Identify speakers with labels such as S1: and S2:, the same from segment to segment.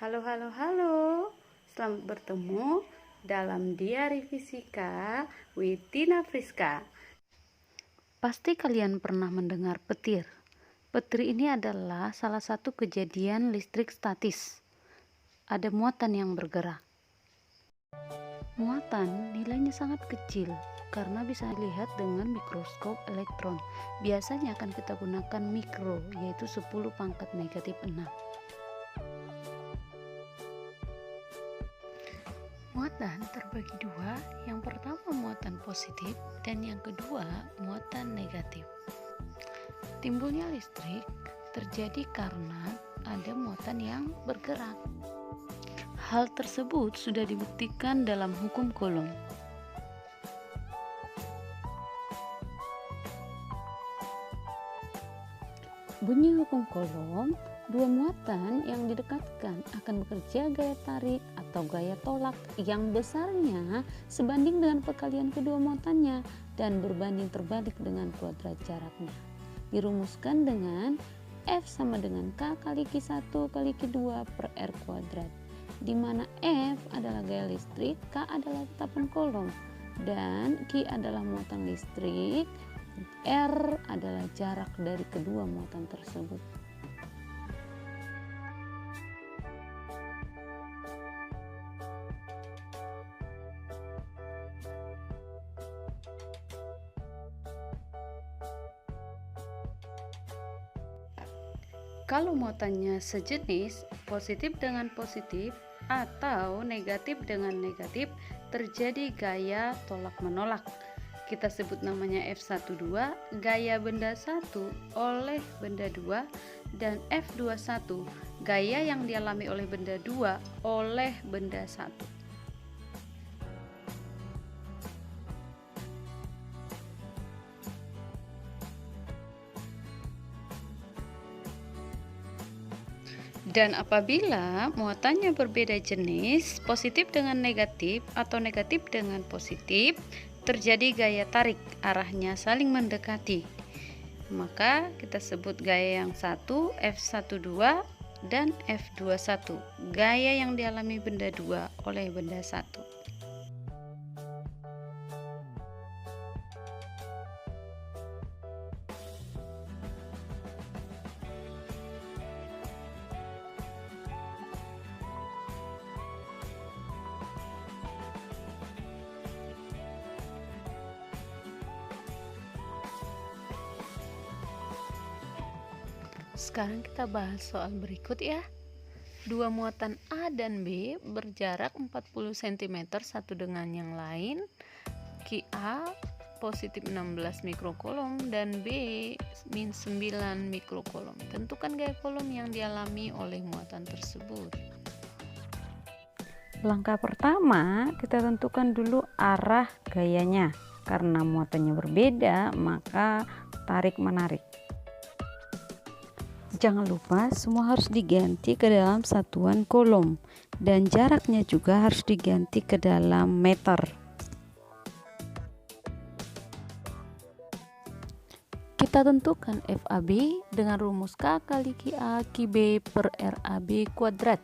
S1: Halo, halo, halo. Selamat bertemu dalam Diari Fisika with Tina Friska. Pasti kalian pernah mendengar petir. Petir ini adalah salah satu kejadian listrik statis. Ada muatan yang bergerak. Muatan nilainya sangat kecil karena bisa dilihat dengan mikroskop elektron. Biasanya akan kita gunakan mikro, yaitu 10⁻⁶. Muatan terbagi dua, yang pertama muatan positif dan yang kedua muatan negatif. Timbulnya listrik terjadi karena ada muatan yang bergerak. Hal tersebut sudah dibuktikan dalam hukum Coulomb. Bunyi hukum Coulomb, dua muatan yang didekatkan akan bekerja gaya tarik atau gaya tolak yang besarnya sebanding dengan perkalian kedua muatannya dan berbanding terbalik dengan kuadrat jaraknya. Dirumuskan dengan F sama dengan K kali Q1 kali Q2 per R kuadrat, di mana F adalah gaya listrik, K adalah tetapan Coulomb, dan Q adalah muatan listrik, R adalah jarak dari kedua muatan tersebut. Kalau muatannya sejenis, positif dengan positif atau negatif dengan negatif, terjadi gaya tolak-menolak. Kita sebut namanya F12, gaya benda 1 oleh benda 2, dan F21, gaya yang dialami oleh benda 2 oleh benda 1. Dan apabila muatannya berbeda jenis, positif dengan negatif atau negatif dengan positif, terjadi gaya tarik, arahnya saling mendekati. Maka kita sebut gaya yang satu F12 dan F21, gaya yang dialami benda 2 oleh benda 1. Sekarang kita bahas soal berikut ya. Dua muatan A dan B berjarak 40 cm satu dengan yang lain. QA positif 16 mikrocoulomb dan B min 9 mikrocoulomb. Tentukan gaya Coulomb yang dialami oleh muatan tersebut. Langkah pertama, kita tentukan dulu arah gayanya. Karena muatannya berbeda, maka tarik-menarik. Jangan lupa semua harus diganti ke dalam satuan Coulomb dan jaraknya juga harus diganti ke dalam meter. Kita tentukan FAB dengan rumus K kali QA QB per RAB kuadrat.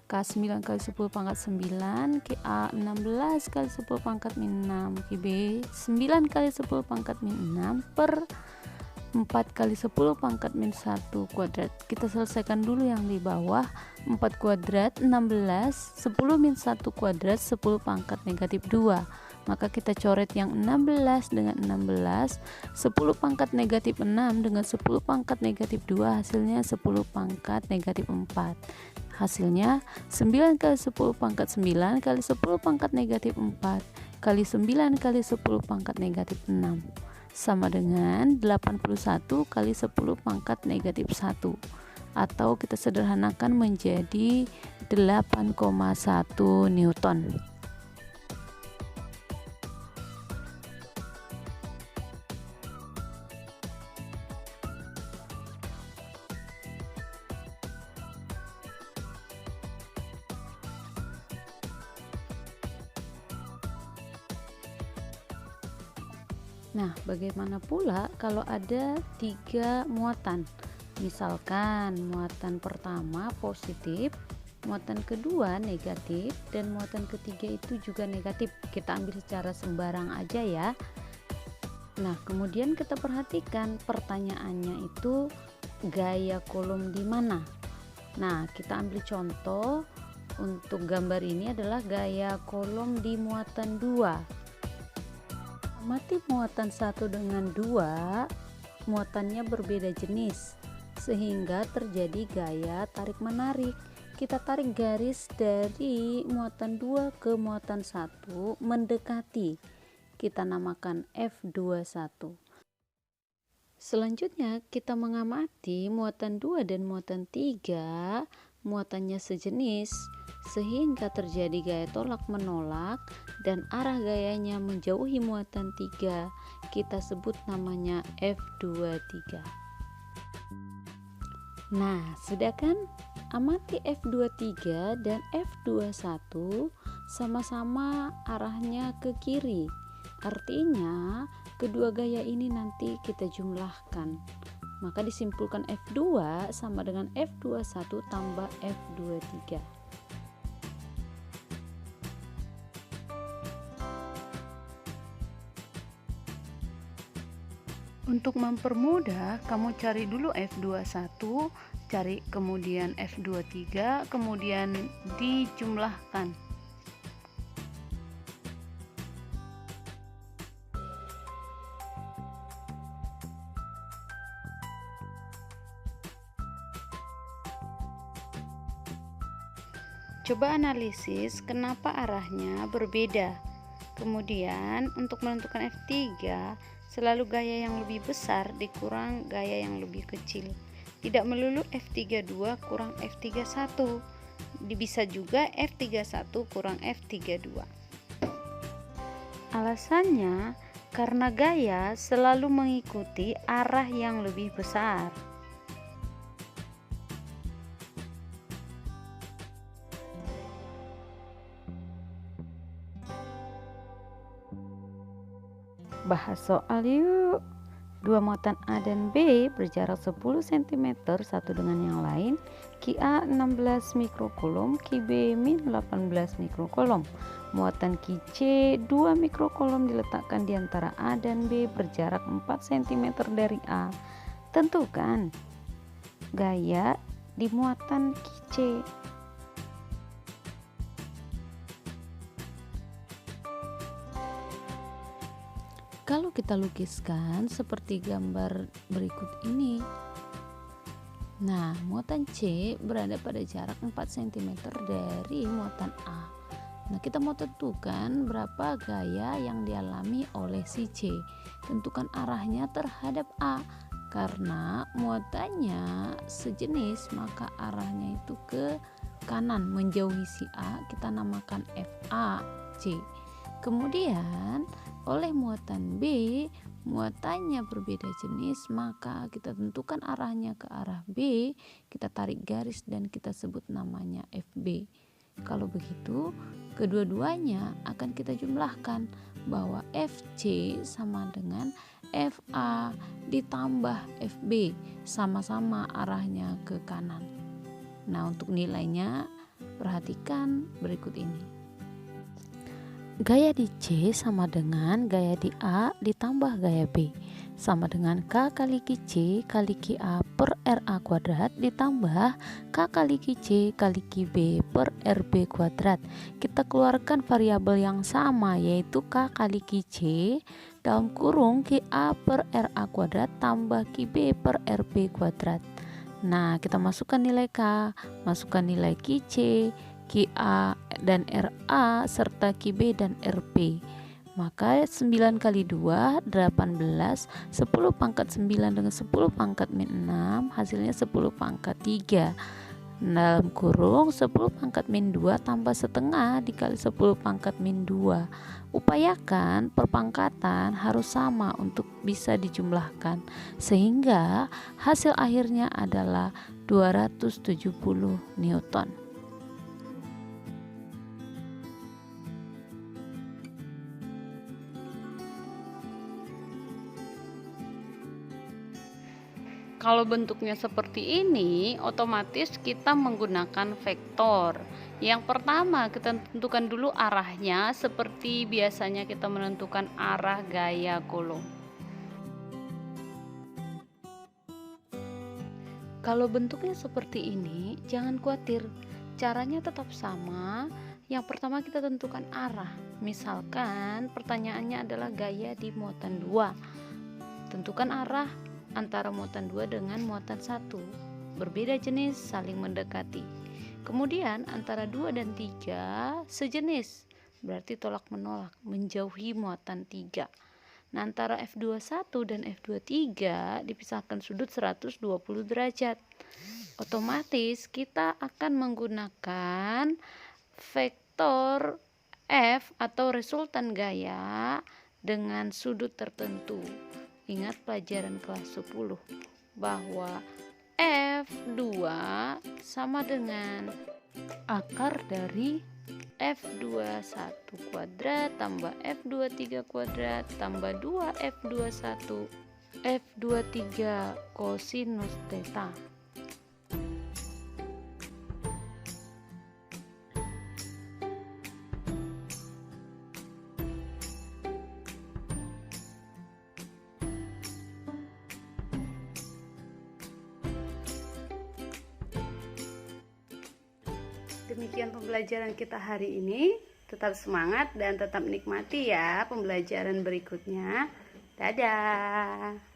S1: K 9 kali 10⁻⁹, QA 16 kali 10⁻⁻⁶, QB 9 kali 10⁻⁻⁶ per 4 kali 10⁻⁻�1 kuadrat. Kita selesaikan dulu yang di bawah. 4 kuadrat 16, 10 min 1 kuadrat 10⁻⁻². Maka kita coret yang 16 dengan 16, 10⁻⁻�6 dengan 10⁻⁻², hasilnya 10⁻⁻⁴. Hasilnya 9 kali 10⁻⁹ kali 10⁻⁻⁴ kali 9 kali 10⁻⁻�6 sama dengan 81 kali 10⁻⁻�1, atau kita sederhanakan menjadi 8,1 Newton. Nah, bagaimana pula kalau ada 3 muatan? Misalkan muatan pertama positif, muatan kedua negatif dan muatan ketiga itu juga negatif. Kita ambil secara sembarang aja ya. Nah, kemudian kita perhatikan pertanyaannya itu gaya kolom di mana. Nah, kita ambil contoh untuk gambar ini adalah gaya kolom di muatan 2. Amati muatan 1 dengan 2, muatannya berbeda jenis sehingga terjadi gaya tarik menarik. Kita tarik garis dari muatan 2 ke muatan 1 mendekati. Kita namakan F21. Selanjutnya kita mengamati muatan 2 dan muatan 3, muatannya sejenis sehingga terjadi gaya tolak menolak dan arah gayanya menjauhi muatan 3. Kita sebut namanya F23. Nah, sudah kan? Amati F23 dan F21 sama-sama arahnya ke kiri. Artinya kedua gaya ini nanti kita jumlahkan. Maka disimpulkan F2 sama dengan F21 tambah F23. Untuk mempermudah, kamu cari dulu F21, cari kemudian F23, kemudian dijumlahkan. Coba analisis kenapa arahnya berbeda. Kemudian untuk menentukan F3, selalu gaya yang lebih besar dikurang gaya yang lebih kecil. Tidak melulu F32 kurang F31. Bisa juga F31 kurang F32. Alasannya karena gaya selalu mengikuti arah yang lebih besar. Bahas soal yuk. Dua muatan A dan B berjarak 10 cm satu dengan yang lain. QA 16 mikrokulom, QB min 18 mikrokulom. Muatan QC 2 mikrokulom diletakkan di antara A dan B berjarak 4 cm dari A. Tentukan gaya di muatan QC. Kalau kita lukiskan seperti gambar berikut ini. Nah, muatan C berada pada jarak 4 cm dari muatan A. Nah, kita mau tentukan berapa gaya yang dialami oleh si C. Tentukan arahnya terhadap A. Karena muatannya sejenis, maka arahnya itu ke kanan menjauhi si A. Kita namakan FAC. Kemudian oleh muatan B, muatannya berbeda jenis, maka kita tentukan arahnya ke arah B, kita tarik garis dan kita sebut namanya FB. Kalau begitu, kedua-duanya akan kita jumlahkan bahwa FC sama dengan FA ditambah FB, sama-sama arahnya ke kanan. Nah, untuk nilainya perhatikan berikut ini. Gaya di C sama dengan gaya di A ditambah gaya B, sama dengan K kali QC kali QA per RA kuadrat ditambah K kali QC kali QB per RB kuadrat. Kita keluarkan variabel yang sama, yaitu K kali QC dalam kurung QA per RA kuadrat tambah QB per RB kuadrat. Nah, kita masukkan nilai K, masukkan nilai QC, QA dan RA serta QB dan RB. Maka 9 kali 2 18, 10 pangkat 9 dengan 10 pangkat min 6 hasilnya 10 pangkat 3. Dalam kurung 10 pangkat min 2 tambah setengah dikali 10 pangkat min 2. Upayakan perpangkatan harus sama untuk bisa dijumlahkan, sehingga hasil akhirnya adalah 270 Newton. Kalau bentuknya seperti ini, otomatis kita menggunakan vektor. Yang pertama, kita tentukan dulu arahnya seperti biasanya kita menentukan arah gaya kolom. Kalau bentuknya seperti ini, jangan khawatir. Caranya tetap sama. Yang pertama kita tentukan arah. Misalkan pertanyaannya adalah gaya di muatan 2. Tentukan arah antara muatan 2 dengan muatan 1. Berbeda jenis, saling mendekati. Kemudian antara 2 dan 3 sejenis, berarti tolak menolak, menjauhi muatan 3. Nah, antara F21 dan F23 dipisahkan sudut 120 derajat. Otomatis kita akan menggunakan vektor F atau resultan gaya dengan sudut tertentu. Ingat pelajaran kelas 10 bahwa F2 sama dengan akar dari F21 kuadrat tambah F23 kuadrat tambah 2F21 F23 kosinus theta. Demikian pembelajaran kita hari ini. Tetap semangat dan tetap nikmati ya pembelajaran berikutnya. Dadah.